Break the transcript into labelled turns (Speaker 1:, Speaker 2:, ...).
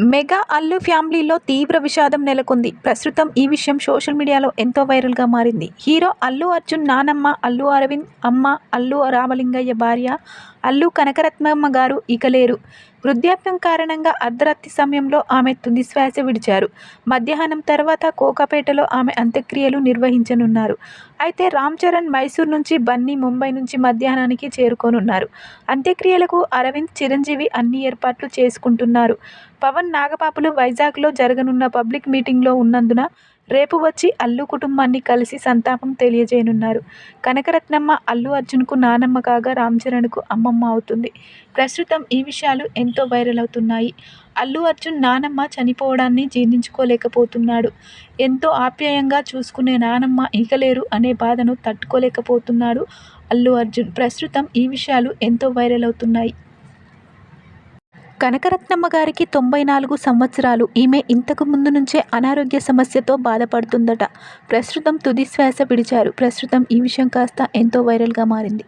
Speaker 1: Mega Allu ఫ్యామిలీలో తీవ్ర విషాదం నెలకొంది. ప్రస్తుతం ఈ విషయం సోషల్ మీడియాలో ఎంతో వైరల్గా మారింది. హీరో అల్లు అర్జున్ నానమ్మ అల్లు అరవింద్, అమ్మ అల్లు రామలింగయ్య భార్య అల్లు కనకరత్నమ్మ గారు ఇక లేరు. వృద్ధాప్యం కారణంగా అర్ధరాత్రి సమయంలో ఆమె తుది శ్వాస విడిచారు. మధ్యాహ్నం తర్వాత కోకాపేటలో ఆమె అంత్యక్రియలు నిర్వహించనున్నారు. అయితే రామ్ చరణ్ మైసూర్ నుంచి, బన్నీ ముంబై నుంచి మధ్యాహ్నానికి చేరుకోనున్నారు. అంత్యక్రియలకు అరవింద్, చిరంజీవి అన్ని ఏర్పాట్లు చేసుకుంటున్నారు. పవన్, నాగబాబులు వైజాగ్లో జరగనున్న పబ్లిక్ మీటింగ్లో ఉన్నందున రేపు వచ్చి అల్లు కుటుంబాన్ని కలిసి సంతాపం తెలియజేయనున్నారు. కనకరత్నమ్మ అల్లు అర్జున్కు నానమ్మ కాగా రామ్ చరణ్కు అమ్మమ్మ అవుతుంది. ప్రస్తుతం ఈ విషయాలు ఎంతో వైరల్ అవుతున్నాయి. అల్లు అర్జున్ నానమ్మ చనిపోవడాన్ని జీర్ణించుకోలేకపోతున్నాడు. ఎంతో ఆప్యాయంగా చూసుకునే నానమ్మ ఇక లేరు అనే బాధను తట్టుకోలేకపోతున్నాడు అల్లు అర్జున్. ప్రస్తుతం ఈ విషయాలు ఎంతో వైరల్ అవుతున్నాయి. కనకరత్నమ్మ గారికి 94 సంవత్సరాలు. ఈమె ఇంతకు ముందు నుంచే అనారోగ్య సమస్యతో బాధపడుతుందట. ప్రస్తుతం తుది శ్వాస విడిచారు. ప్రస్తుతం ఈ విషయం కాస్త ఎంతో వైరల్గా మారింది.